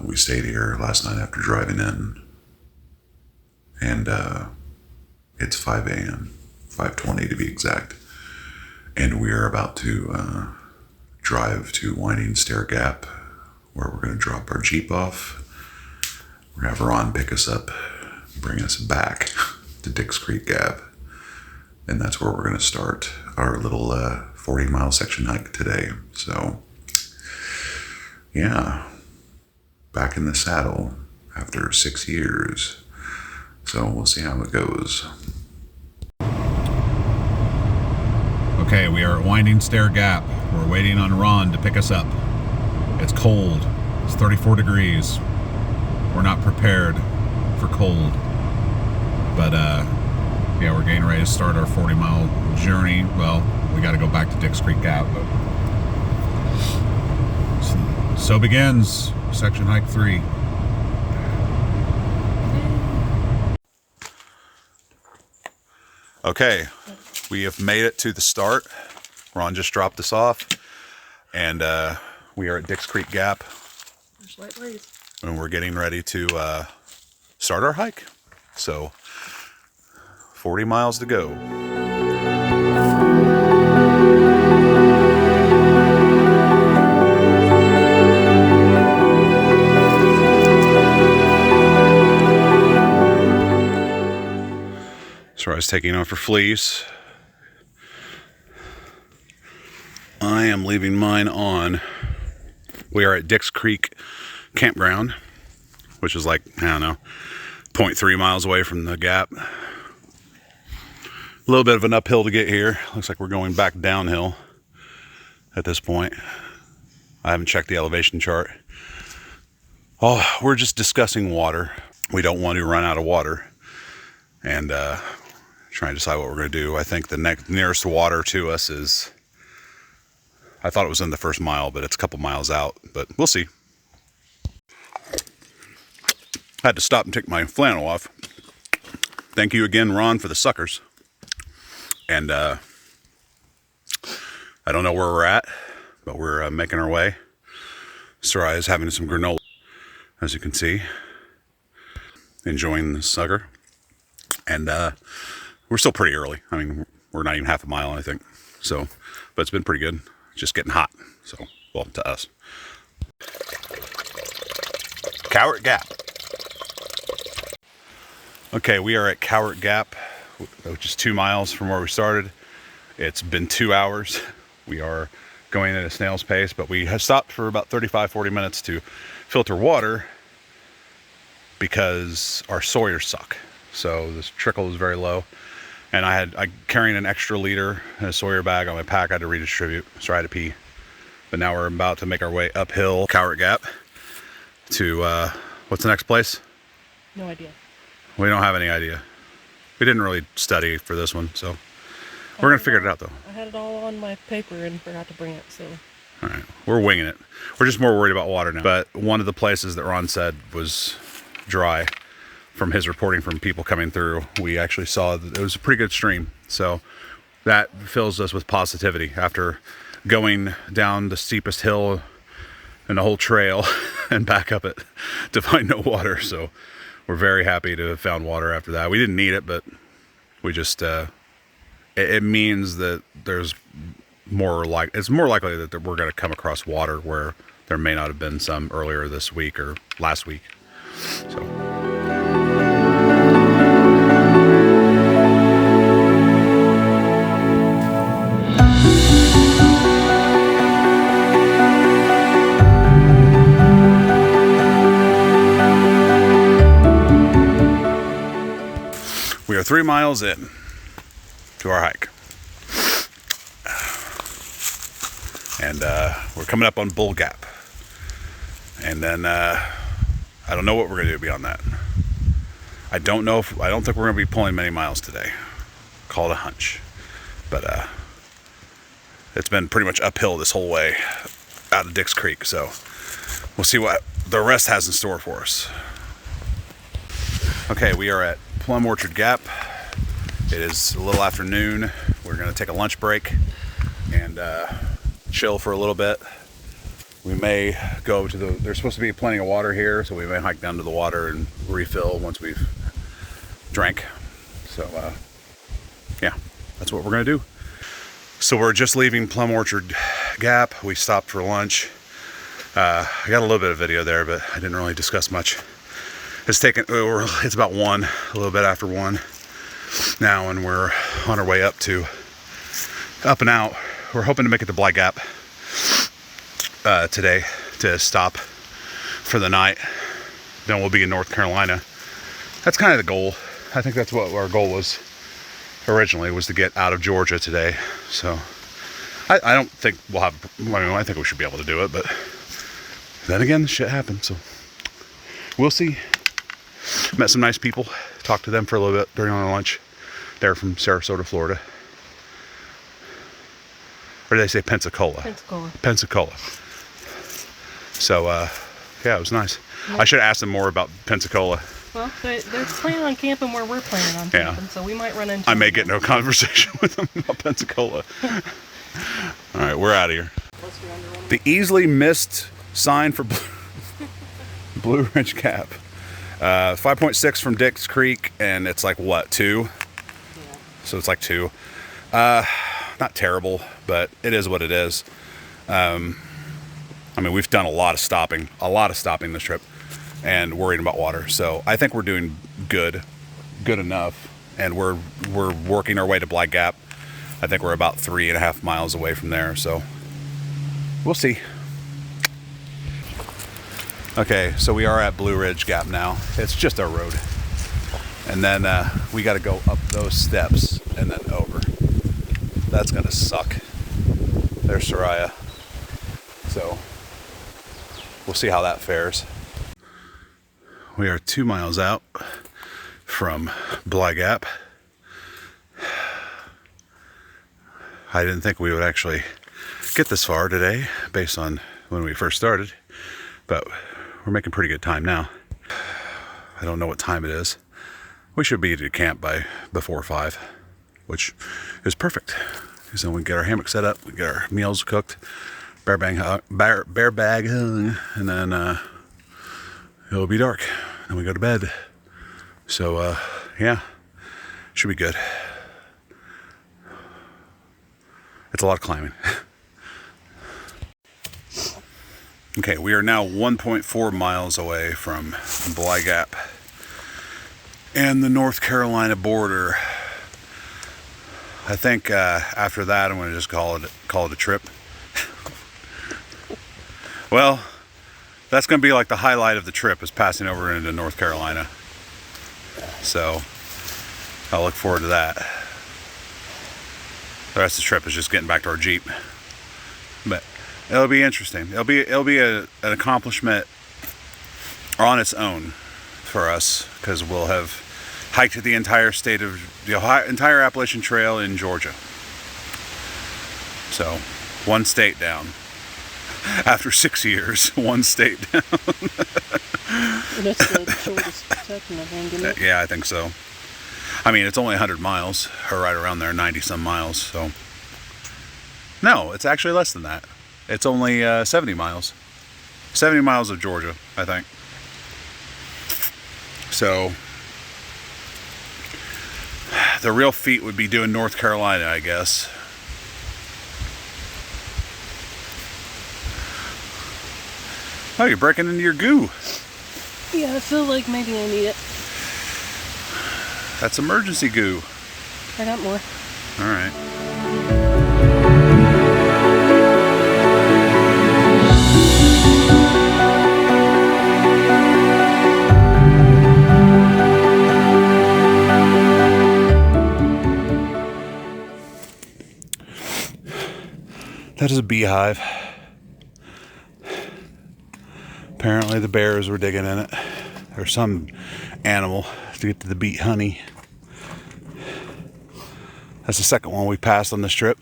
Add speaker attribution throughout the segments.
Speaker 1: We stayed here last night after driving in, and it's 5 a.m., 5:20 to be exact, and we are about to drive to Winding Stair Gap, where we're going to drop our Jeep off. We're going to have Ron pick us up, bring us back to Dix Creek Gap, and that's where we're going to start our little 40-mile section hike today. So, yeah, back in the saddle after 6 years. So we'll see how it goes.
Speaker 2: Okay, we are at Winding Stair Gap. We're waiting on Ron to pick us up. It's cold. It's 34 degrees. We're not prepared for cold. But, yeah, we're getting ready to start our 40-mile journey. Well, we got to go back to Dix Creek Gap. But so begins section hike 3. Okay, we have made it to the start. Ron just dropped us off, and we are at Dix Creek Gap.
Speaker 3: There's light breeze.
Speaker 2: And we're getting ready to start our hike. So, 40 miles to go. So I was taking off for fleece. I am leaving mine on. We are at Dix Creek Campground, which is like, I don't know, 0.3 miles away from the gap. A little bit of an uphill to get here. Looks like we're going back downhill at this point. I haven't checked the elevation chart. Oh, we're just discussing water. We don't want to run out of water. And trying to decide what we're going to do. I think the nearest water to us is, I thought it was in the first mile, but it's a couple miles out. But we'll see. I had to stop and take my flannel off. Thank you again, Ron, for the suckers. And I don't know where we're at, but we're making our way. Sarai is having some granola, as you can see. Enjoying the sucker. And we're still pretty early. I mean, we're not even half a mile, I think. So, but it's been pretty good. Just getting hot. So, well, to us. Cowart Gap. Okay, we are at Cowart Gap, which is 2 miles from where we started. It's been 2 hours. We are going at a snail's pace, but we have stopped for about 35-40 minutes to filter water because our Sawyers suck. So this trickle is very low. And I carrying an extra liter in a Sawyer bag on my pack. I had to redistribute, so I had to pee. But now we're about to make our way uphill Cowart Gap to, what's the next place?
Speaker 3: No idea.
Speaker 2: We don't have any idea. We didn't really study for this one, so we're going to figure it out, though.
Speaker 3: I had it all on my paper and forgot to bring it, so.
Speaker 2: All right, we're winging it. We're just more worried about water now. But one of the places that Ron said was dry, from his reporting from people coming through, we actually saw that it was a pretty good stream. So that fills us with positivity after going down the steepest hill in the whole trail and back up it to find no water. So we're very happy to have found water after that. We didn't need it, but we just, it means that there's it's more likely that we're going to come across water where there may not have been some earlier this week or last week. So. We are 3 miles in to our hike. And we're coming up on Bly Gap. And then I don't know what we're going to do beyond that. I don't think we're going to be pulling many miles today. Call it a hunch. But it's been pretty much uphill this whole way out of Dix Creek. So we'll see what the rest has in store for us. Okay, we are at Plum Orchard Gap. It is a little after noon. We're going to take a lunch break and chill for a little bit. We may go to there's supposed to be plenty of water here, so we may hike down to the water and refill once we've drank. So, yeah, that's what we're gonna do. So we're just leaving Plum Orchard Gap. We stopped for lunch. I got a little bit of video there, but I didn't really discuss much. It's about 1, a little bit after 1 now, and we're on our way up and out. We're hoping to make it to Bly Gap today to stop for the night. Then we'll be in North Carolina. That's kind of the goal. I think that's what our goal was originally, was to get out of Georgia today. So I don't think we'll have, I think we should be able to do it, but then again, shit happens, so we'll see. Met some nice people, talked to them for a little bit during our lunch. They're from Sarasota, Florida. Or did they say Pensacola?
Speaker 3: Pensacola.
Speaker 2: Pensacola. So, yeah, it was nice. Yeah. I should have asked them more about Pensacola.
Speaker 3: Well, they're planning on camping where we're planning on camping, so we might run into
Speaker 2: I may get no conversation with them about Pensacola. All right, we're out of here. The easily missed sign for Blue Ridge Gap. 5.6 from Dick's Creek, and it's like, what, 2? Yeah. So it's like 2. Not terrible, but it is what it is. I mean, we've done a lot of stopping this trip, and worrying about water. So I think we're doing good enough, and we're working our way to Bly Gap. I think we're about 3.5 miles away from there, so we'll see. Okay, so we are at Blue Ridge Gap now. It's just our road. And then we got to go up those steps and then over. That's going to suck. There's Soraya. So we'll see how that fares. We are 2 miles out from Bly Gap. I didn't think we would actually get this far today based on when we first started, but we're making pretty good time now. I don't know what time it is. We should be at camp before 5, which is perfect. Because then we can get our hammock set up, we get our meals cooked, bear bag hung, and then it'll be dark. Then we go to bed. So yeah, should be good. It's a lot of climbing. Okay, we are now 1.4 miles away from Bly Gap and the North Carolina border. I think after that, I'm going to just call it a trip. Well, that's going to be like the highlight of the trip, is passing over into North Carolina. So I'll look forward to that. The rest of the trip is just getting back to our Jeep. But it'll be interesting. It'll be an accomplishment on its own for us, because we'll have hiked the entire entire Appalachian Trail in Georgia. So, one state down. After 6 years, one state down.
Speaker 3: That's the shortest section, I think, isn't it?
Speaker 2: Yeah, I think so. I mean, it's only 100 miles, or right around there, 90 some miles. So, no, it's actually less than that. It's only 70 miles. 70 miles of Georgia, I think. So, the real feat would be doing North Carolina, I guess. Oh, you're breaking into your goo.
Speaker 3: Yeah, I feel like maybe I need it.
Speaker 2: That's emergency goo.
Speaker 3: I got more.
Speaker 2: All right. That is a beehive. Apparently the bears were digging in it, or some animal, to get to the beet honey. That's the second one we passed on this trip.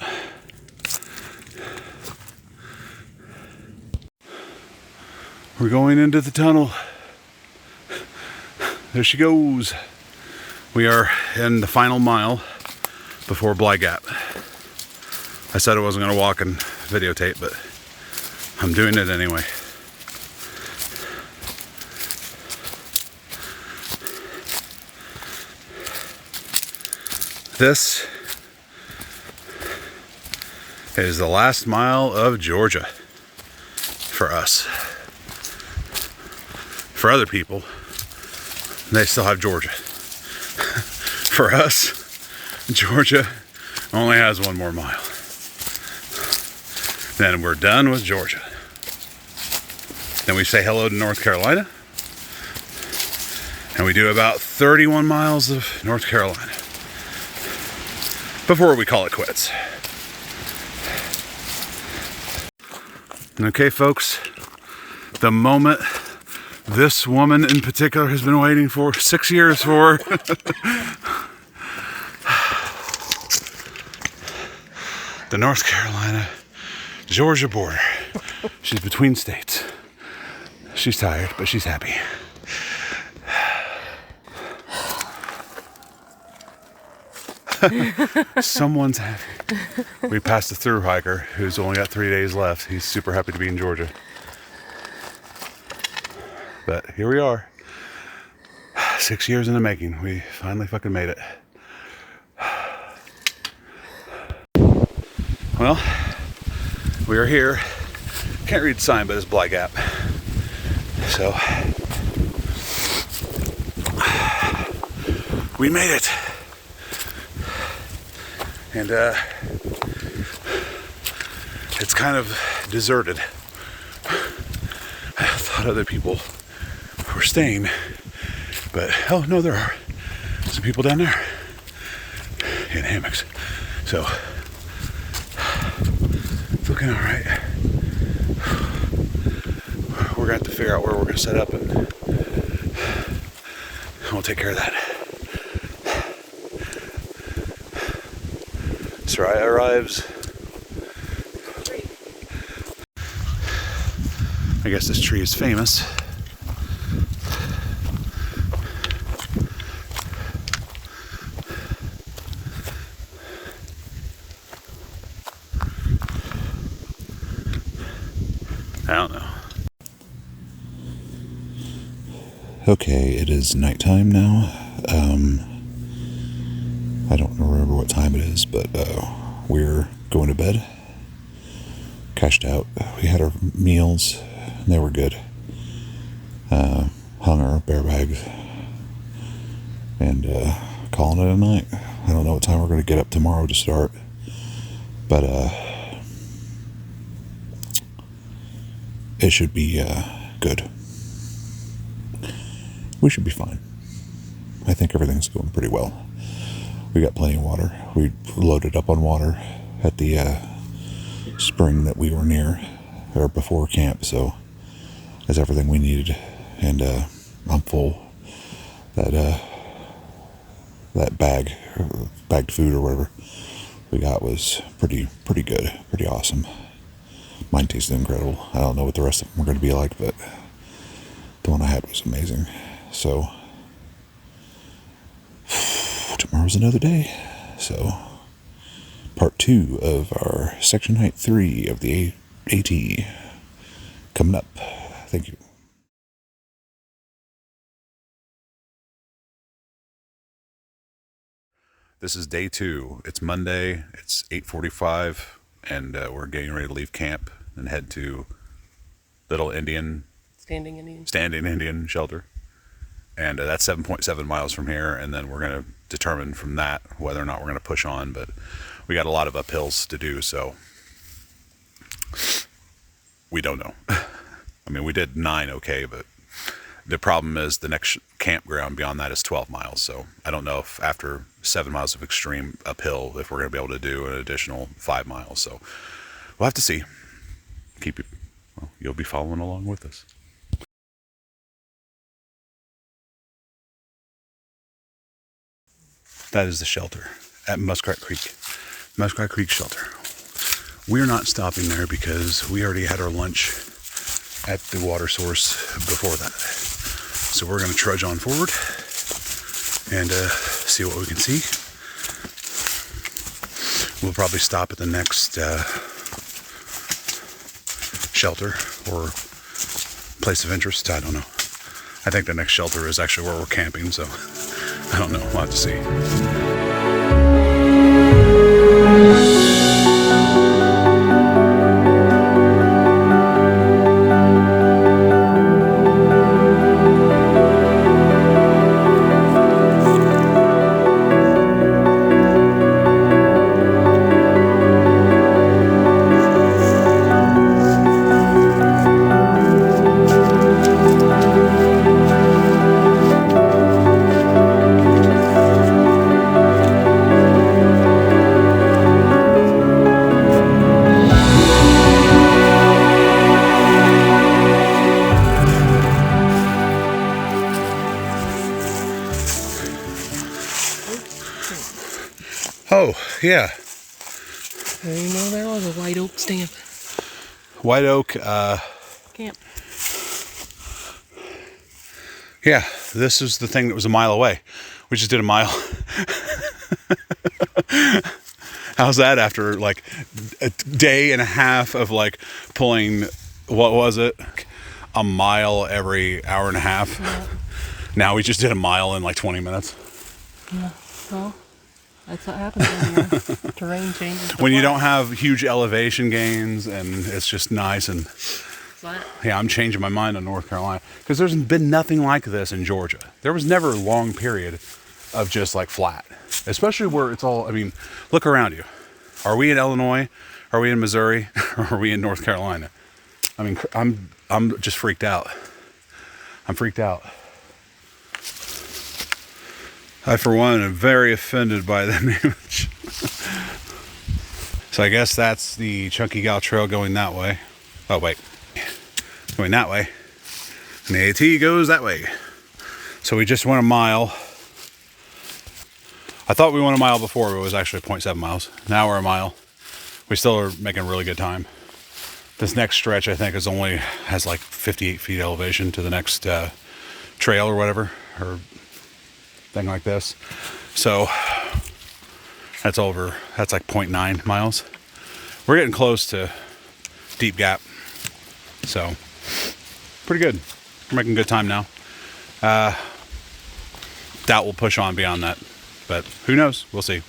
Speaker 2: We're going into the tunnel. There she goes. We are in the final mile before Bly Gap. I said I wasn't going to walk and videotape, but I'm doing it anyway. This is the last mile of Georgia for us. For other people, they still have Georgia. For us, Georgia only has one more mile. Then we're done with Georgia. Then we say hello to North Carolina. And we do about 31 miles of North Carolina before we call it quits. Okay, folks, the moment this woman in particular has been waiting for 6 years for. The North Carolina Georgia border. She's between states. She's tired, but she's happy. Someone's happy. We passed a through hiker who's only got 3 days left. He's super happy to be in Georgia. But here we are. 6 years in the making. We finally fucking made it. Well, we are here. Can't read the sign, but it's Bly Gap. So, we made it. And it's kind of deserted. I thought other people were staying, but oh no, there are some people down there in hammocks. So it's looking all right. We're gonna have to figure out where we're gonna set up, and we'll take care of that. Soraya arrives. I guess this tree is famous. I don't know.
Speaker 1: Okay, it is nighttime now. I don't remember what time it is, but we're going to bed. Cashed out. We had our meals, and they were good. Hung our bear bags, and calling it a night. I don't know what time we're going to get up tomorrow to start, but it should be good. We should be fine. I think everything's going pretty well. We got plenty of water. We loaded up on water at the spring that we were near, or before camp, so that's everything we needed. And I'm full. That bagged food or whatever we got was pretty good, pretty awesome. Mine tasted incredible. I don't know what the rest of them are going to be like, but the one I had was amazing. So tomorrow's another day. So part 2 of our section height 3 of the AT coming up. Thank you.
Speaker 2: This is day 2. It's Monday. It's 8:45, and we're getting ready to leave camp and head to Little
Speaker 3: Standing Indian
Speaker 2: shelter. And that's 7.7 miles from here, and then we're going to determine from that whether or not we're going to push on. But we got a lot of uphills to do, so we don't know. I mean, we did 9 okay, but the problem is the next campground beyond that is 12 miles. So I don't know if after 7 miles of extreme uphill, if we're going to be able to do an additional 5 miles. So we'll have to see. You'll be following along with us. That is the shelter at Muskrat Creek. Muskrat Creek Shelter. We're not stopping there because we already had our lunch at the water source before that. So we're going to trudge on forward and see what we can see. We'll probably stop at the next shelter or place of interest. I don't know. I think the next shelter is actually where we're camping, so I don't know. We'll have to see. Oh, yeah.
Speaker 3: I didn't know there was a white oak stamp.
Speaker 2: White oak,
Speaker 3: Camp.
Speaker 2: yeah, this is the thing that was a mile away. We just did a mile. How's that after like a day and a half of like pulling, what was it? A mile every hour and a half.
Speaker 3: Yeah.
Speaker 2: Now we just did a mile in like 20 minutes.
Speaker 3: Yeah. Well, that's what happens when your terrain changes.
Speaker 2: When you don't have huge elevation gains and it's just nice and
Speaker 3: Flat.
Speaker 2: yeah, I'm changing my mind on North Carolina because there's been nothing like this in Georgia. There was never a long period of just like flat, especially where it's all, I mean, look around you. Are we in Illinois? Are we in Missouri? Or are we in North Carolina? I mean, I'm just freaked out. I'm freaked out. I, for one, am very offended by that image. So I guess that's the Chunky Gal Trail going that way. Oh, wait. Going that way. And the AT goes that way. So we just went a mile. I thought we went a mile before, but it was actually 0.7 miles. Now we're a mile. We still are making really good time. This next stretch, I think, has like 58 feet elevation to the next trail or whatever, or thing like this. So that's like 0.9 miles. We're getting close to Deep Gap. So pretty good. We're making good time now. Doubt we'll push on beyond that, but who knows? We'll see.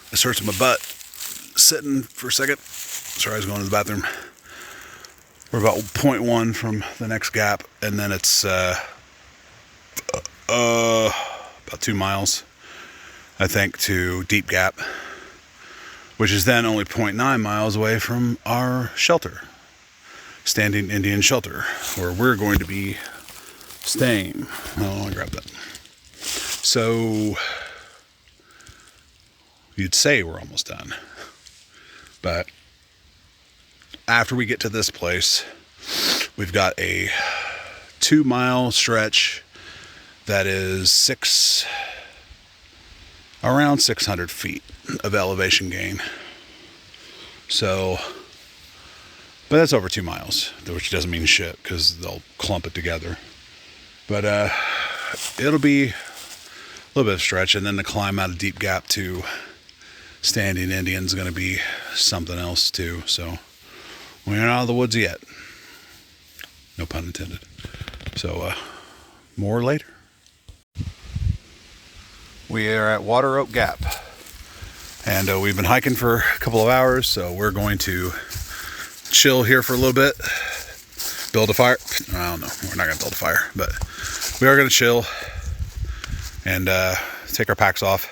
Speaker 2: This hurts my butt. Sitting for a second. Sorry, I was going to the bathroom. We're about 0.1 from the next gap, and then it's about 2 miles, I think, to Deep Gap, which is then only 0.9 miles away from our shelter, Standing Indian Shelter, where we're going to be staying. Oh, I'll grab that. So you'd say we're almost done, but after we get to this place, we've got a 2 mile stretch that is around 600 feet of elevation gain. So, but that's over 2 miles, which doesn't mean shit because they'll clump it together. But it'll be a little bit of stretch, and then the climb out of Deep Gap to Standing Indian is going to be something else too. So we're not out of the woods yet. No pun intended. So more later. We are at Water Oak Gap, and we've been hiking for a couple of hours, so we're going to chill here for a little bit, build a fire. I don't know, we're not going to build a fire, but we are going to chill and take our packs off,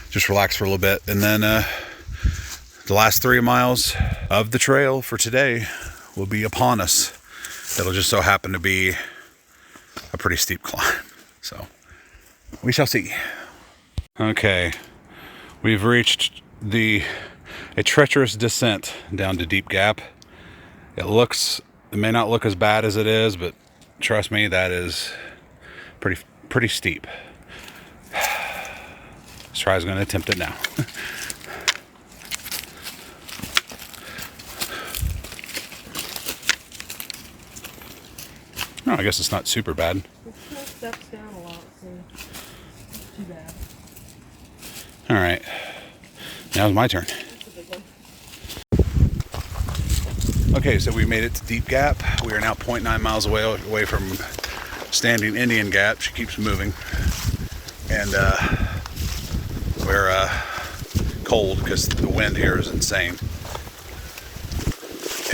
Speaker 2: just relax for a little bit, and then the last 3 miles of the trail for today will be upon us. It'll just so happen to be a pretty steep climb, so we shall see. Okay, we've reached a treacherous descent down to Deep Gap. It may not look as bad as it is, but trust me, that is pretty steep. Let's try. I was going to attempt it now. Oh, I guess it's not super bad.
Speaker 3: It steps down a lot, so it's too bad.
Speaker 2: All right, now's my turn.
Speaker 3: That's a big one.
Speaker 2: Okay, so we made it to Deep Gap. We are now 0.9 miles away from Standing Indian Gap. She keeps moving. And we're cold because the wind here is insane.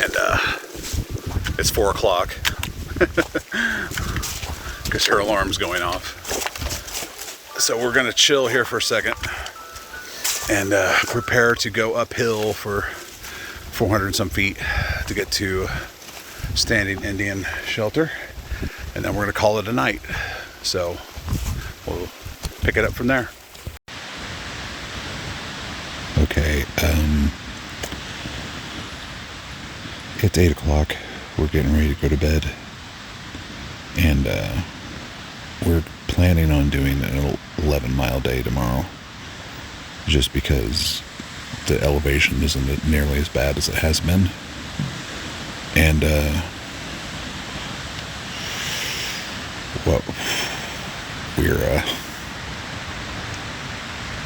Speaker 2: And it's 4 o'clock because her alarm's going off. So we're gonna chill here for a second and prepare to go uphill for 400 and some feet to get to Standing Indian Shelter, and then we're gonna call it a night. So we'll pick it up from there.
Speaker 1: Okay, it's 8 o'clock. We're getting ready to go to bed, and we're planning on doing an 11-mile day tomorrow, just because the elevation isn't nearly as bad as it has been. And well,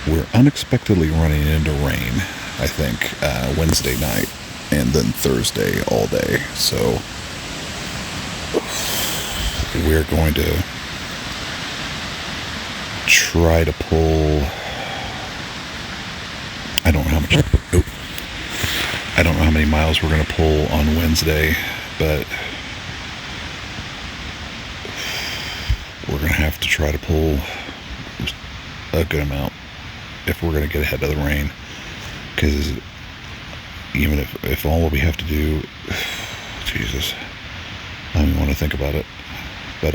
Speaker 1: we're unexpectedly running into rain, I think, Wednesday night and then Thursday all day. So we're going to try to pull, I don't know how many miles we're going to pull on Wednesday, but we're going to have to try to pull a good amount if we're going to get ahead of the rain, because even if all we have to do, Jesus, I don't even want to think about it, but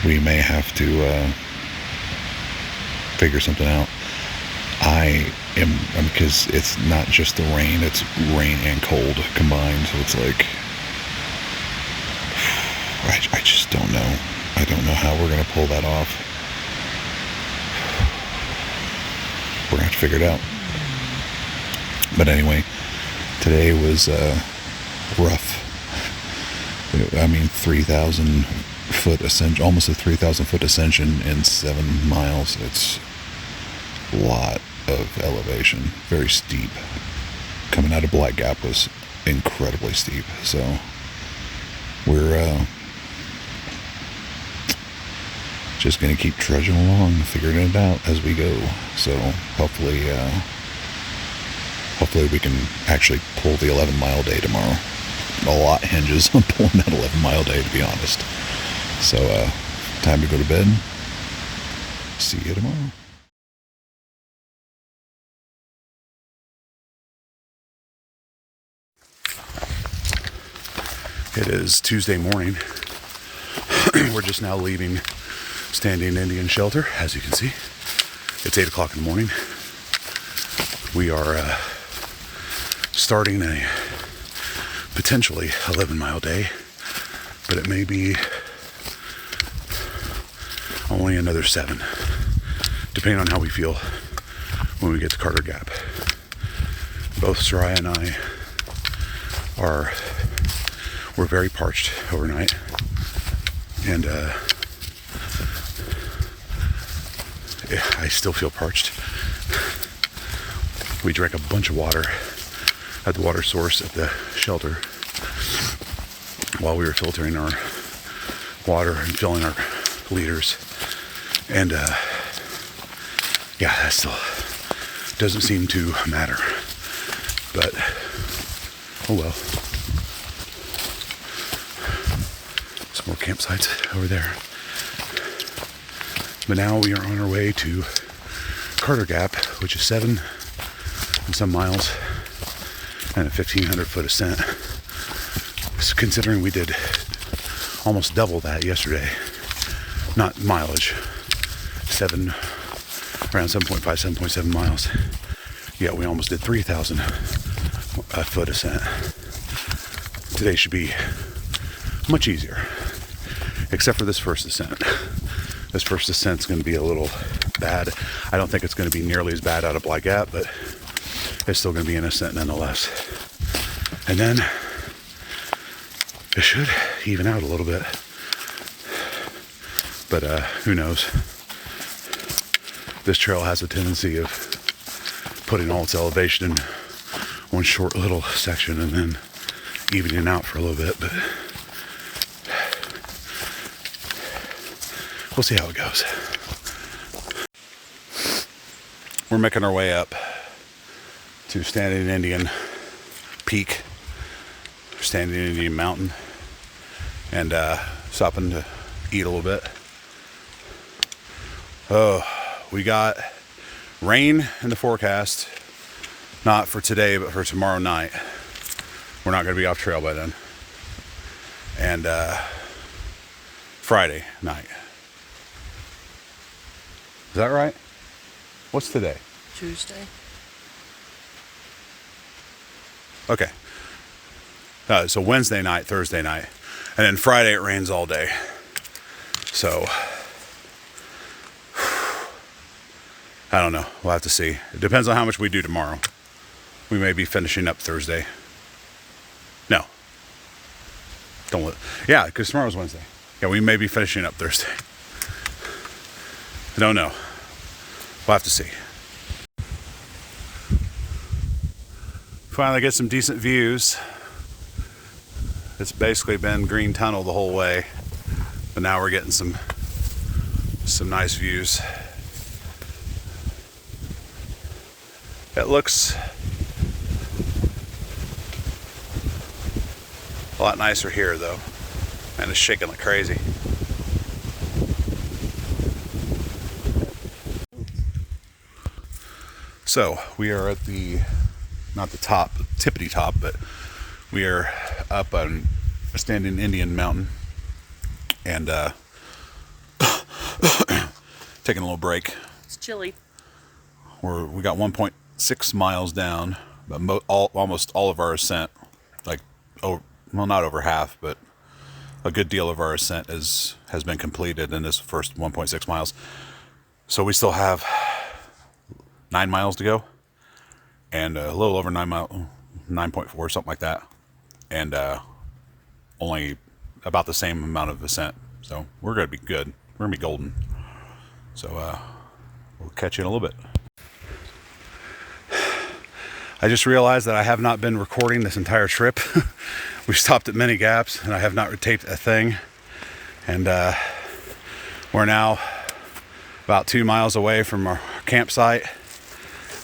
Speaker 1: we may have to figure something out. Because it's not just the rain, it's rain and cold combined, so it's like, I just don't know. I don't know how we're going to pull that off. We're going to have to figure it out. But anyway, today was rough. I mean, 3,000 foot ascension, almost a 3,000 foot ascension in 7 miles. It's a lot of elevation, very steep. Coming out of Bly Gap was incredibly steep, so we're just gonna keep trudging along, figuring it out as we go. So hopefully we can actually pull the 11-mile day tomorrow. A lot hinges on pulling that 11-mile day, to be honest. So time to go to bed. See you tomorrow.
Speaker 2: It is Tuesday morning. We're just now leaving Standing Indian Shelter, as you can see. It's 8 o'clock in the morning. We are starting a potentially 11-mile day, but it may be only another 7, depending on how we feel when we get to Carter Gap. Both Soraya and I we're very parched overnight, and I still feel parched. We drank a bunch of water at the water source at the shelter while we were filtering our water and filling our liters, and yeah, that still doesn't seem to matter, but oh well. Some more campsites over there. But now we are on our way to Carter Gap, which is 7 and some miles and a 1,500 foot ascent. So considering we did almost double that yesterday, not mileage, around 7.5, 7.7 miles. Yeah, we almost did 3,000 foot ascent. Today should be much easier, except for this first ascent. This first ascent's going to be a little bad. I don't think it's going to be nearly as bad out of Bly Gap, but it's still going to be an ascent nonetheless. And then it should even out a little bit, but who knows? This trail has a tendency of putting all its elevation in one short little section and then evening out for a little bit, but we'll see how it goes. We're making our way up to Standing Indian Peak, Standing Indian Mountain, and stopping to eat a little bit. Oh, we got rain in the forecast, not for today, but for tomorrow night. We're not going to be off trail by then. And Friday night. Is that right? What's today?
Speaker 3: Tuesday.
Speaker 2: Okay. So Wednesday night, Thursday night, and then Friday it rains all day. So I don't know. We'll have to see. It depends on how much we do tomorrow. We may be finishing up Thursday. No. Don't. Yeah, because tomorrow's Wednesday. Yeah, we may be finishing up Thursday. I don't know. We'll have to see. Finally get some decent views. It's basically been green tunnel the whole way, but now we're getting some nice views. It looks a lot nicer here though, and it's shaking like crazy. So we are at the, not the top, tippity top, but we are up on a Standing Indian mountain, and taking a little break.
Speaker 3: It's chilly.
Speaker 2: We got 1.6 miles down, but almost all of our ascent, like, well, not over half, but a good deal of our ascent has been completed in this first 1.6 miles. So we still have 9 miles to go, and a little over 9.4, something like that, and only about the same amount of ascent. So we're gonna be good. We're gonna be golden. So we'll catch you in a little bit. I just realized that I have not been recording this entire trip. We've stopped at many gaps and I have not taped a thing. And we're now about 2 miles away from our campsite,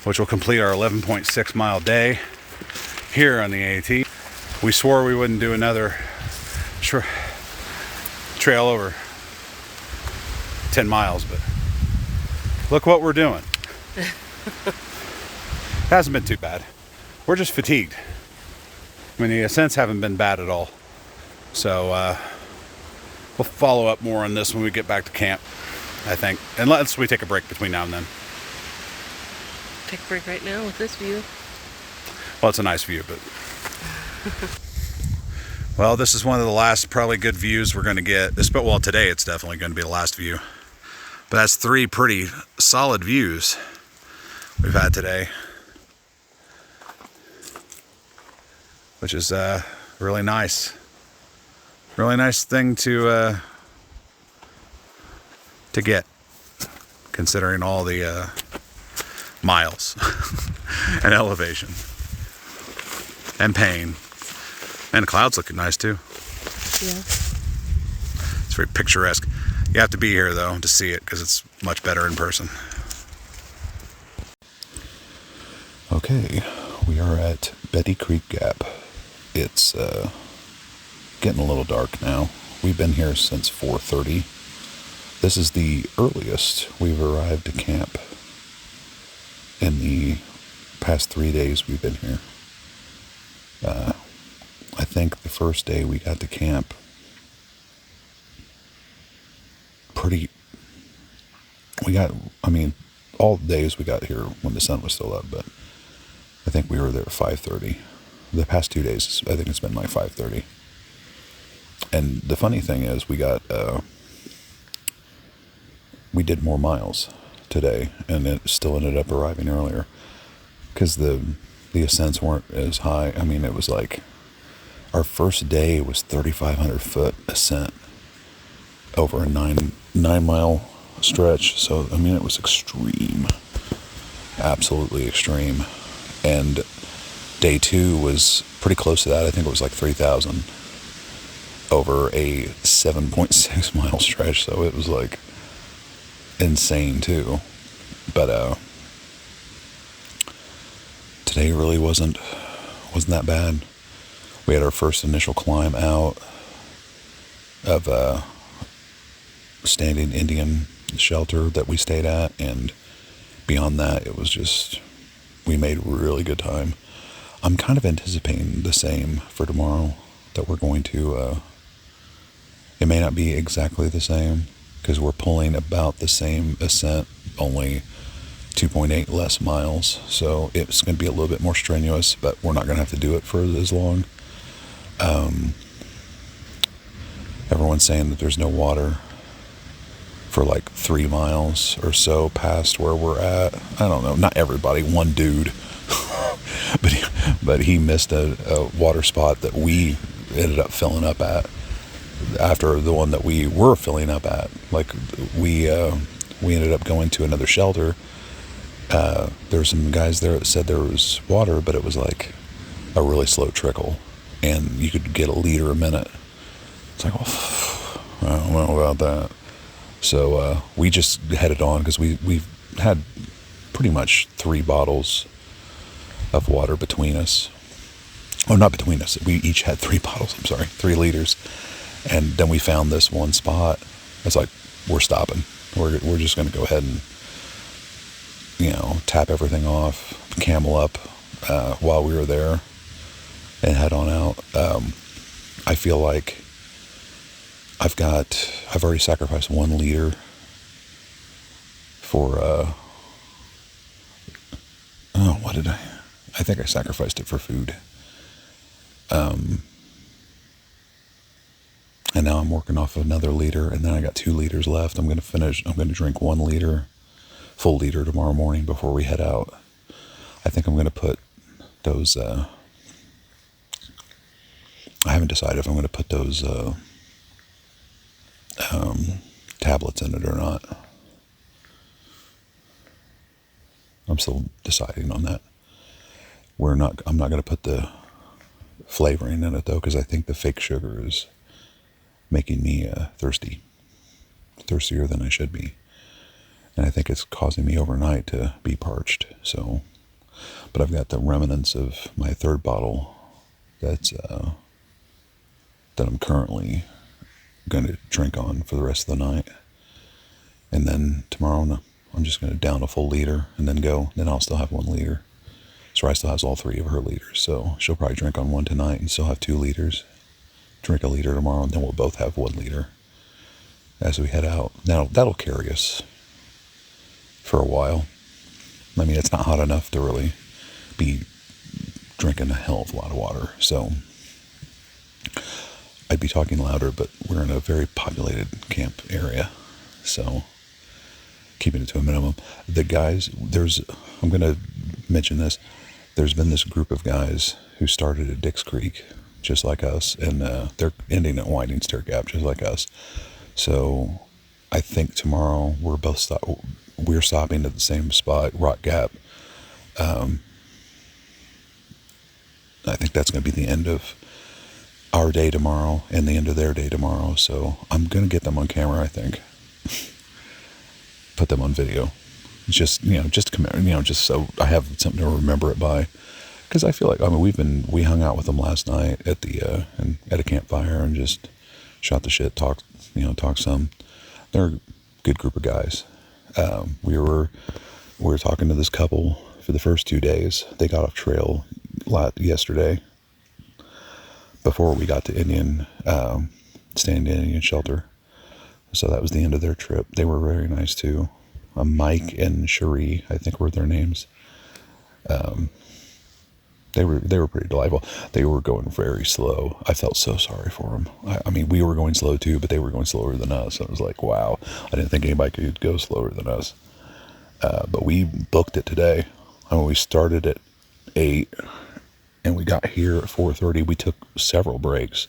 Speaker 2: which will complete our 11.6 mile day here on the AT. We swore we wouldn't do another trail over 10 miles, but look what we're doing. Hasn't been too bad. We're just fatigued. I mean, the ascents haven't been bad at all. So we'll follow up more on this when we get back to camp, I think. Unless we take a break between now and then.
Speaker 3: Take a break right now with this view.
Speaker 2: Well, it's a nice view, but... Well, this is one of the last probably good views we're going to get. Well, today it's definitely going to be the last view. But that's 3 pretty solid views we've had today, which is really nice. Really nice thing to get, considering all the miles and elevation and pain. And the clouds looking nice too.
Speaker 3: Yeah.
Speaker 2: It's very picturesque. You have to be here though to see it, because it's much better in person.
Speaker 1: Okay, we are at Betty Creek Gap. It's getting a little dark now. We've been here since 4:30. This is the earliest we've arrived to camp in the past 3 days we've been here. I think the first day we got to camp all the days we got here when the sun was still up, but I think we were there at 5:30. The past 2 days, I think it's been like 5:30. And the funny thing is, we did more miles today, and it still ended up arriving earlier, because the ascents weren't as high. I mean, it was like, our first day was 3,500 foot ascent over a 9 mile stretch. So, I mean, it was extreme, absolutely extreme. And
Speaker 2: Day 2 was pretty close to that. I think it was like 3,000 over a 7.6 mile stretch. So it was like insane too. But today really wasn't that bad. We had our first initial climb out of standing Indian shelter that we stayed at, and beyond that it was just, we made really good time. I'm kind of anticipating the same for tomorrow, that we're going to it may not be exactly the same because we're pulling about the same ascent, only 2.8 less miles, so it's going to be a little bit more strenuous, but we're not going to have to do it for as long. Everyone's saying that there's no water for like 3 miles or so past where we're at. I don't know, not everybody, one dude but he missed a water spot that we ended up filling up at after the one that we were filling up at. Like we ended up going to another shelter. There's some guys there that said there was water, but it was like a really slow trickle, and you could get 1 liter a minute. It's like, oh, I don't know about that. So we just headed on because we had pretty much 3 bottles of water between us. Oh, not between us. We each had 3 bottles. I'm sorry, 3 liters. And then we found this one spot. It's like, we're stopping. We're just going to go ahead and, tap everything off, camel up while we were there, and head on out. I feel like I've already sacrificed 1 liter for, what did I think I sacrificed it for food. And now I'm working off another liter, and then I got 2 liters left. I'm going to drink 1 liter, full liter tomorrow morning before we head out. I think I'm going to put those, I haven't decided if I'm going to put those tablets in it or not. I'm still deciding on that. I'm not going to put the flavoring in it though, because I think the fake sugar is making me thirstier than I should be, and I think it's causing me overnight to be parched. So, but I've got the remnants of my 3rd bottle that I'm currently going to drink on for the rest of the night, and then tomorrow I'm just going to down a full liter and then go. Then I'll still have 1 liter. So I still has all 3 of her liters, so she'll probably drink on 1 tonight and still have 2 liters. Drink a liter tomorrow, and then we'll both have 1 liter as we head out. Now that'll carry us for a while. I mean, it's not hot enough to really be drinking a hell of a lot of water, so I'd be talking louder, but we're in a very populated camp area, so keeping it to a minimum. The guys, I'm going to mention this, there's been this group of guys who started at Dix Creek, just like us, and they're ending at Winding Stair Gap, just like us. So I think tomorrow we're stopping at the same spot, Rock Gap. I think that's going to be the end of our day tomorrow and the end of their day tomorrow. So I'm going to get them on camera, I think. Put them on video. Just so I have something to remember it by. Because I feel like, we hung out with them last night at at a campfire and just shot the shit, talked some. They're a good group of guys. We were talking to this couple for the first 2 days. They got off trail yesterday before we got to staying in Indian shelter. So that was the end of their trip. They were very nice too. Mike and Cherie, I think were their names. They were pretty delightful. They were going very slow. I felt so sorry for them. I mean, we were going slow too, but they were going slower than us. I was like, wow, I didn't think anybody could go slower than us. But we booked it today. We started at 8 and we got here at 4:30. We took several breaks.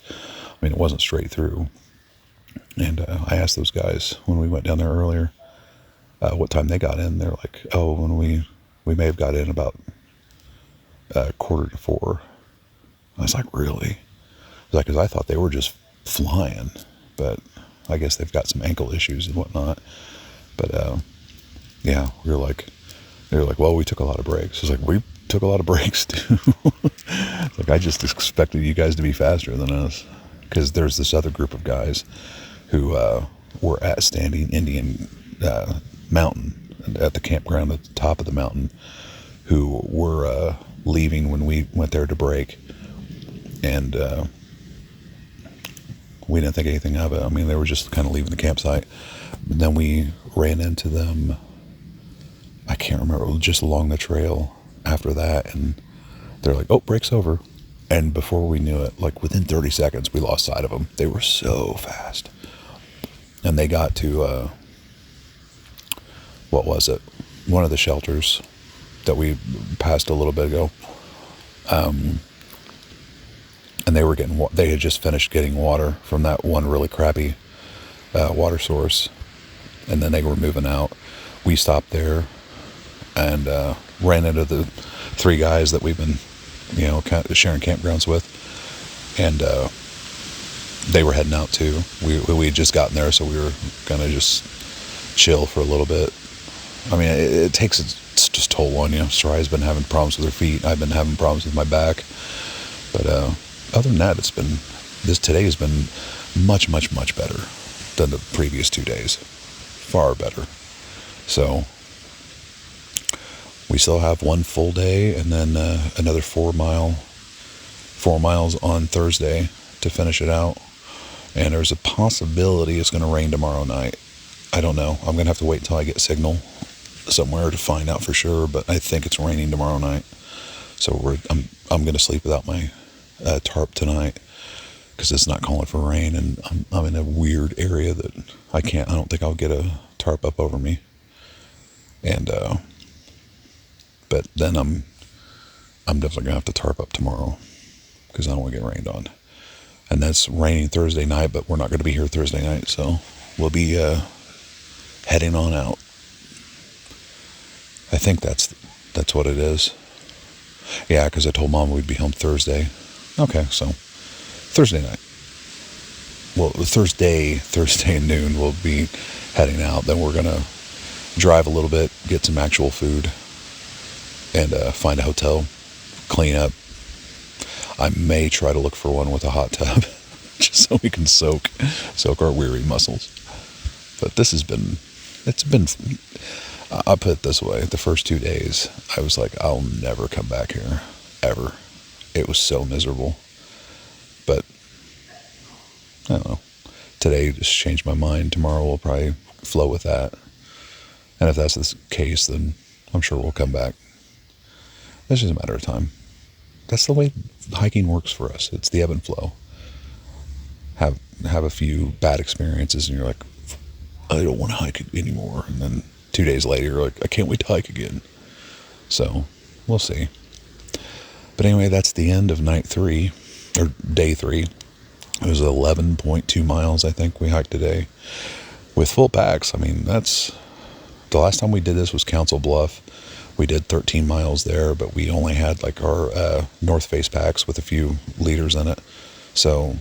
Speaker 2: It wasn't straight through. And I asked those guys when we went down there earlier what time they got in. They're like, oh, when we may have got in about 3:45. I was like, really? It's like, because I thought they were just flying, but I guess they've got some ankle issues and whatnot. But yeah, they were like, well, we took a lot of breaks. It's like, we took a lot of breaks too. It's like, I just expected you guys to be faster than us, because there's this other group of guys who were at Standing Indian Mountain, at the campground at the top of the mountain, who were leaving when we went there to break, and we didn't think anything of it. I mean, they were just kind of leaving the campsite. But then we ran into them, I can't remember, just along the trail after that, and they're like, oh, break's over. And before we knew it, like within 30 seconds, we lost sight of them. They were so fast. And they got to, what was it? One of the shelters that we passed a little bit ago. And they had just finished getting water from that one really crappy water source. And then they were moving out. We stopped there and ran into the 3 guys that we've been, kind of sharing campgrounds with. And they were heading out too. We had just gotten there, so we were going to just chill for a little bit. I mean, it takes its just toll on you. Sarai's been having problems with her feet. I've been having problems with my back. But other than that, today has been much, much, much better than the previous 2 days. Far better. So we still have one full day, and then another 4 miles on Thursday to finish it out. And there's a possibility it's going to rain tomorrow night. I don't know. I'm going to have to wait until I get signal somewhere to find out for sure, but I think it's raining tomorrow night. So I'm going to sleep without my tarp tonight, because it's not calling for rain, and I'm in a weird area that I don't think I'll get a tarp up over me. And but then I'm definitely gonna have to tarp up tomorrow, because I don't want to get rained on. And that's raining Thursday night, but we're not going to be here Thursday night, so we'll be heading on out. I think that's what it is. Yeah, because I told Mom we'd be home Thursday. Okay, so Thursday night. Well, Thursday at noon we'll be heading out. Then we're going to drive a little bit, get some actual food, and find a hotel, clean up. I may try to look for one with a hot tub, just so we can soak our weary muscles. But I'll put it this way, the first 2 days, I was like, I'll never come back here, ever. It was so miserable. But, I don't know. Today just changed my mind. Tomorrow we'll probably flow with that. And if that's the case, then I'm sure we'll come back. It's just a matter of time. That's the way hiking works for us. It's the ebb and flow. Have a few bad experiences, and you're like, I don't want to hike anymore. And then 2 days later, you're like, I can't wait to hike again. So, we'll see. But anyway, that's the end of night 3, or day 3. It was 11.2 miles, I think, we hiked today. With full packs. I mean, the last time we did this was Council Bluff. We did 13 miles there, but we only had like our North Face packs with a few liters in it. So,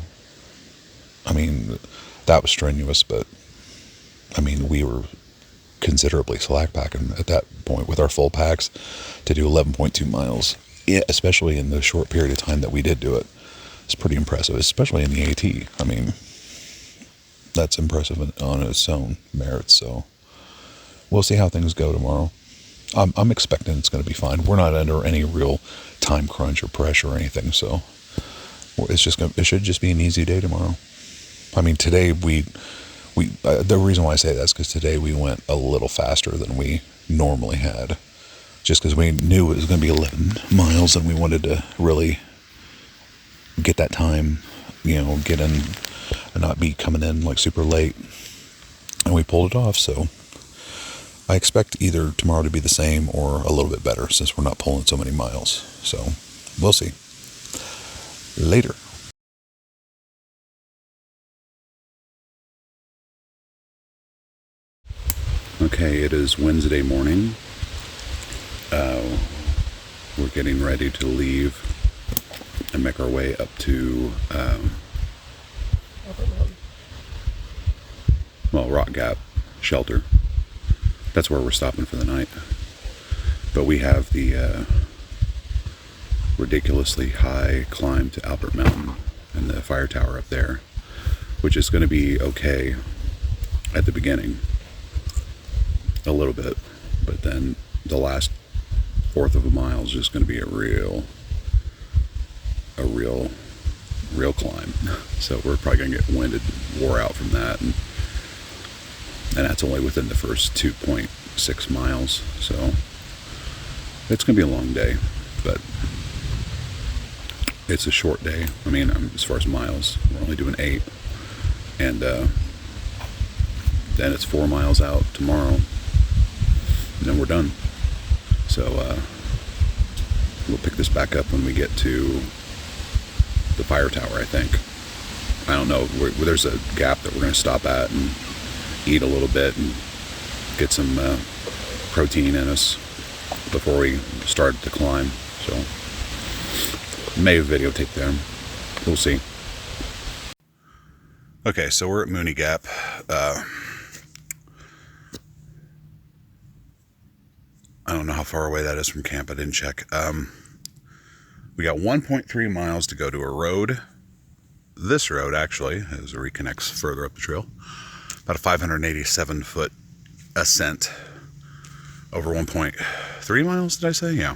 Speaker 2: I mean, that was strenuous, but I mean, we were considerably slack packing at that point with our full packs to do 11.2 miles, especially in the short period of time that we did do it. It's pretty impressive, especially in the AT. I mean, that's impressive on its own merits. So we'll see how things go tomorrow. I'm expecting it's going to be fine. We're not under any real time crunch or pressure or anything, so it should just be an easy day tomorrow. I mean, today the reason why I say that is because today we went a little faster than we normally had, just because we knew it was going to be 11 miles and we wanted to really get that time, get in and not be coming in like super late, and we pulled it off. So I expect either tomorrow to be the same or a little bit better, since we're not pulling so many miles. So we'll see. Later. Okay, it is Wednesday morning. we're getting ready to leave and make our way up to Rock Gap shelter. That's where we're stopping for the night. But we have the ridiculously high climb to Albert Mountain and the fire tower up there, which is going to be okay at the beginning, a little bit, but then the last fourth of a mile is just going to be a real climb. So we're probably going to get winded, wore out from that, and that's only within the first 2.6 miles. So it's going to be a long day, but it's a short day. I mean, as far as miles, we're only doing 8, and then it's 4 miles out tomorrow, and then we're done. So we'll pick this back up when we get to the fire tower, I think. I don't know. There's a gap that we're going to stop at and eat a little bit and get some protein in us before we start the climb. So may have videotaped there. We'll see. Okay, so we're at Mooney Gap. I don't know how far away that is from camp. I didn't check. We got 1.3 miles to go to a road. This road, actually, as it reconnects further up the trail. About a 587-foot ascent over 1.3 miles, did I say? Yeah.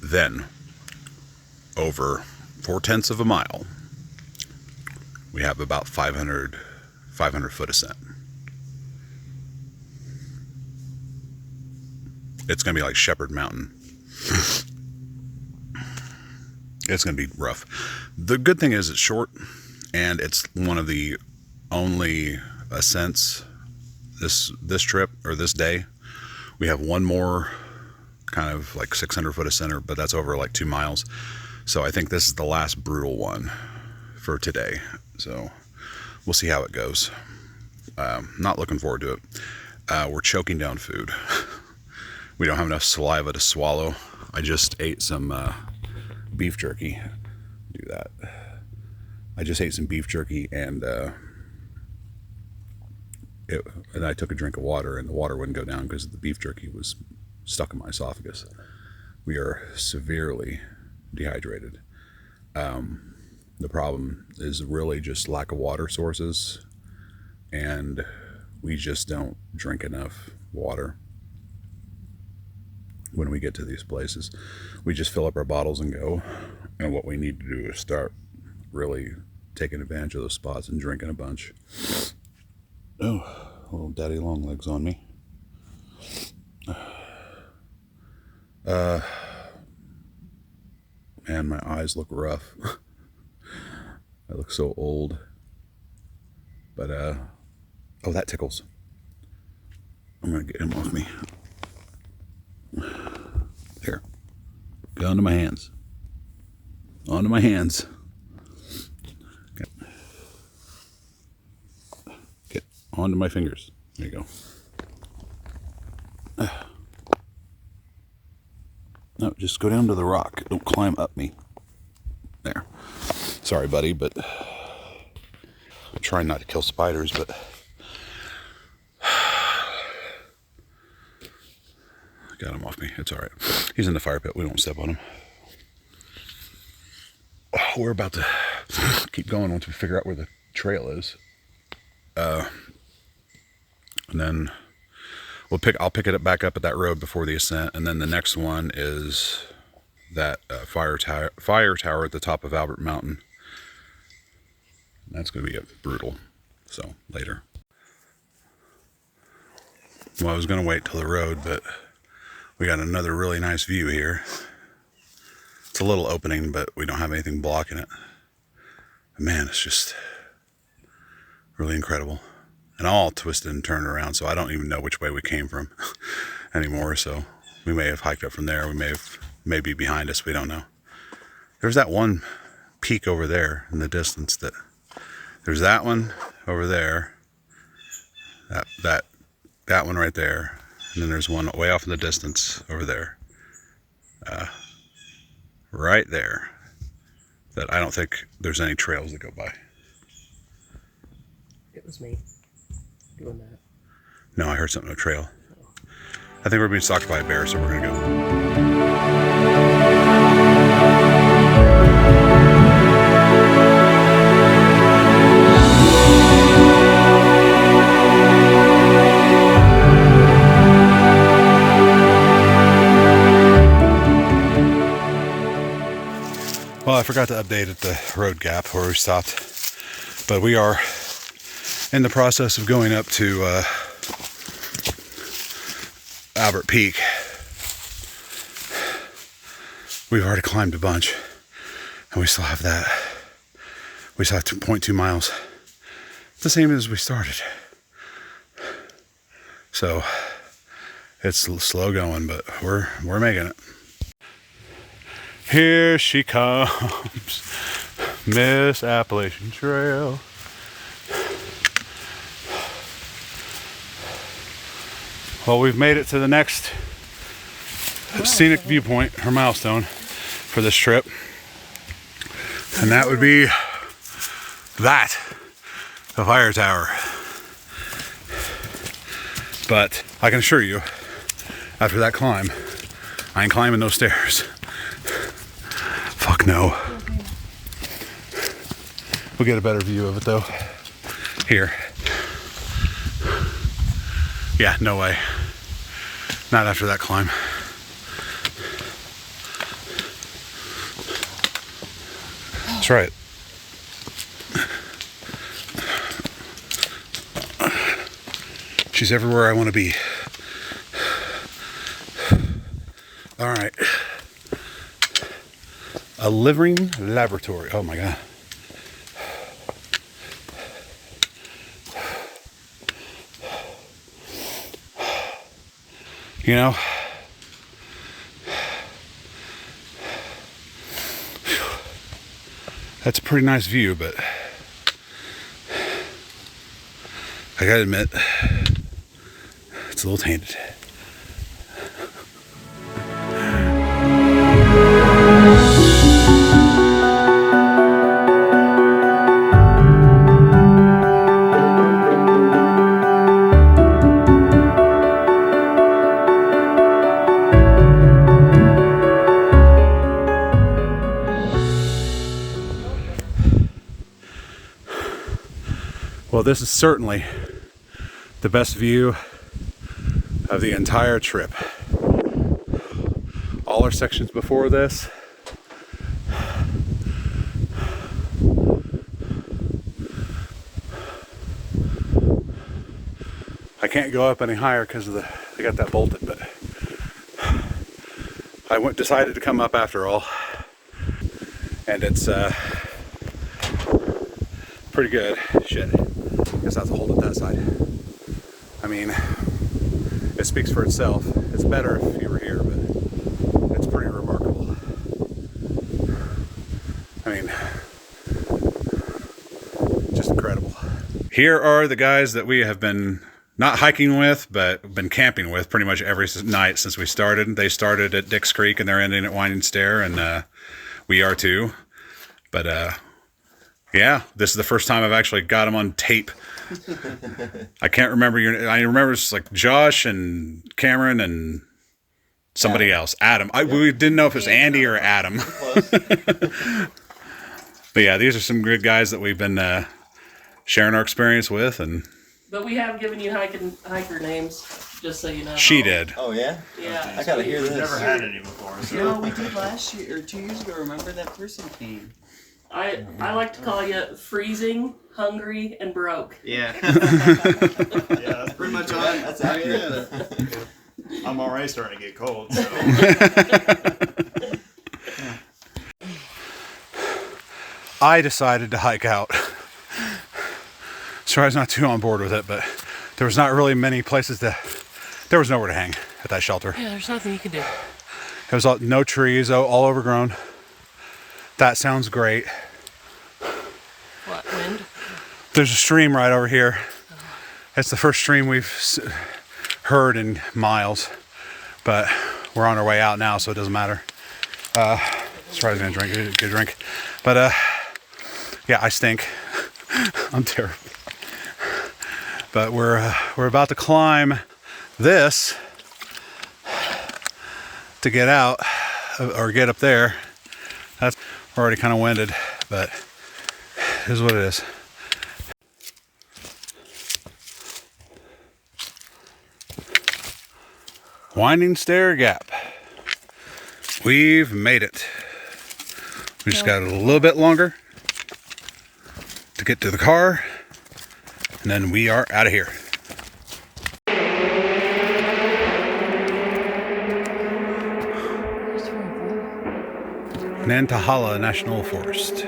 Speaker 2: Then, over 4/10 of a mile, we have about 500-foot ascent. It's going to be like Shepherd Mountain. It's going to be rough. The good thing is it's short, and it's one of the only ascents this trip, or this day. We have one more kind of like 600-foot ascent, but that's over like 2 miles. So I think this is the last brutal one for today. So we'll see how it goes. Not looking forward to it. We're choking down food. We don't have enough saliva to swallow. I just ate some beef jerky. Do that. I just ate some beef jerky, and I took a drink of water, and the water wouldn't go down because the beef jerky was stuck in my esophagus. We are severely dehydrated. The problem is really just lack of water sources, and we just don't drink enough water when we get to these places. We just fill up our bottles and go, and what we need to do is start really taking advantage of those spots and drinking a bunch. Oh, little daddy long legs on me. Man, my eyes look rough. I look so old. But oh, that tickles. I'm gonna get him off me. Here, get onto my hands. Onto my hands. Get onto my fingers. There you go. No, just go down to the rock. Don't climb up me. There. Sorry, buddy, but I'm trying not to kill spiders, but got him off me. It's all right. He's in the fire pit. We don't step on him. We're about to keep going once we figure out where the trail is. And then I'll pick it up back up at that road before the ascent, and then the next one is that fire tower at the top of Albert Mountain. That's going to be brutal. So later. Well, I was going to wait till the road, but we got another really nice view here. It's a little opening, but we don't have anything blocking it. Man, it's just really incredible. And all twisted and turned around, so I don't even know which way we came from anymore. So we may have hiked up from there. We may be behind us. We don't know. There's that one peak over there in the distance. There's that one over there. That one right there. And then there's one way off in the distance over there. right there that I don't think there's any trails that go by.
Speaker 3: It was me doing that.
Speaker 2: No, I heard something, a trail. I think we're being stalked by a bear, so we're gonna go. Well, I forgot to update at the road gap where we stopped, but we are in the process of going up to Albert Peak. We've already climbed a bunch, and we still have that. We still have 2.2 miles, the same as we started. So it's slow going, but we're making it. Here she comes, Miss Appalachian Trail. Well, we've made it to the next scenic viewpoint or milestone for this trip, and that would be that, the fire tower. But I can assure you, after that climb, I ain't climbing those stairs. Fuck no. We'll get a better view of it though. Here. Yeah, no way. Not after that climb. That's right. She's everywhere I want to be. All right. A living laboratory. Oh my God. You know, that's a pretty nice view, but I gotta admit, it's a little tainted. Well, this is certainly the best view of the entire trip. All our sections before this, I can't go up any higher because of they got that bolted, but I decided to come up after all, and it's pretty good. Shit. Guess I have to hold it that side. I mean, it speaks for itself. It's better if you were here, but it's pretty remarkable. I mean, just incredible. Here are the guys that we have been not hiking with, but been camping with pretty much every night since we started. They started at Dix Creek and they're ending at Winding Stair, and we are too. But yeah, this is the first time I've actually got them on tape. I can't remember I remember it's like Josh and Cameron and somebody else. Adam. We didn't know if it was Andy or Adam. But yeah, these are some good guys that we've been sharing our experience with, and
Speaker 3: But we have given you hiker names, just so you know.
Speaker 2: she did.
Speaker 4: Oh yeah?
Speaker 3: Yeah.
Speaker 4: I gotta hear this.
Speaker 5: Never had any before. So.
Speaker 4: No, we did last year or 2 years ago. Remember that person came?
Speaker 3: I like to call you freezing, hungry, and broke.
Speaker 5: Yeah. Yeah, that's pretty much all.
Speaker 4: That's accurate.
Speaker 5: I'm already starting to get cold. So.
Speaker 2: I decided to hike out. So I was not too on board with it, but there was not really many places there was nowhere to hang at that shelter.
Speaker 3: Yeah, there's nothing you can do.
Speaker 2: It was no trees, all overgrown. That sounds great.
Speaker 3: What, wind?
Speaker 2: There's a stream right over here. It's the first stream we've heard in miles, but we're on our way out now, so it doesn't matter. Surprised me, drink, get a drink. But yeah, I stink. I'm terrible. But we're about to climb this to get out or get up there. That's we're already kind of winded, but it is what it is. Winding Stair Gap. We've made it. We just got a little bit longer to get to the car, and then we are out of here. Nantahala National Forest.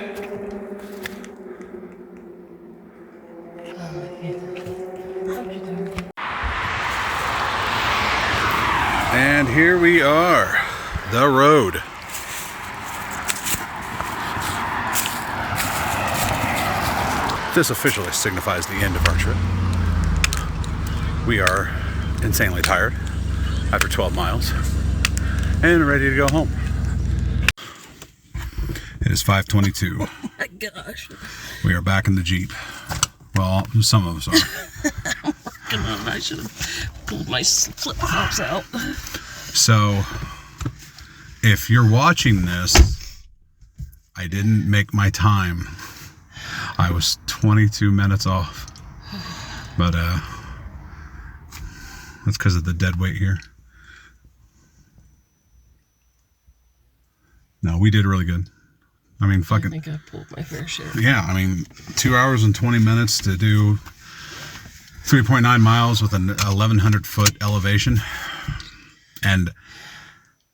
Speaker 2: And here we are, the road. This officially signifies the end of our trip. We are insanely tired after 12 miles and ready to go home. It is 5:22.
Speaker 3: Oh my gosh.
Speaker 2: We are back in the Jeep. Well, some of us are.
Speaker 3: Come on, I should have pulled my flip-flops out.
Speaker 2: So, if you're watching this, I didn't make my time. I was 22 minutes off. But, that's because of the dead weight here. No, we did really good. I mean,
Speaker 3: I
Speaker 2: fucking...
Speaker 3: think I pulled my fair share.
Speaker 2: Yeah, I mean, 2 hours and 20 minutes to do 3.9 miles with an 1,100 foot elevation. And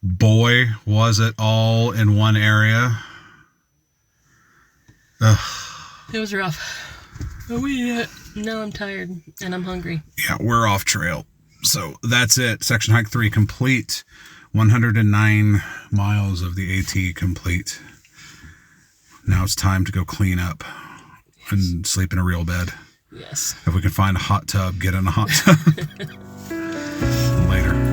Speaker 2: boy, was it all in one area. Ugh.
Speaker 3: It was rough. But we did it. Now I'm tired and I'm hungry.
Speaker 2: Yeah, we're off trail. So that's it. Section hike 3 complete. 109 miles of the AT complete. Now it's time to go clean up and sleep in a real bed.
Speaker 3: Yes.
Speaker 2: If we can find a hot tub, get in a hot tub. Later.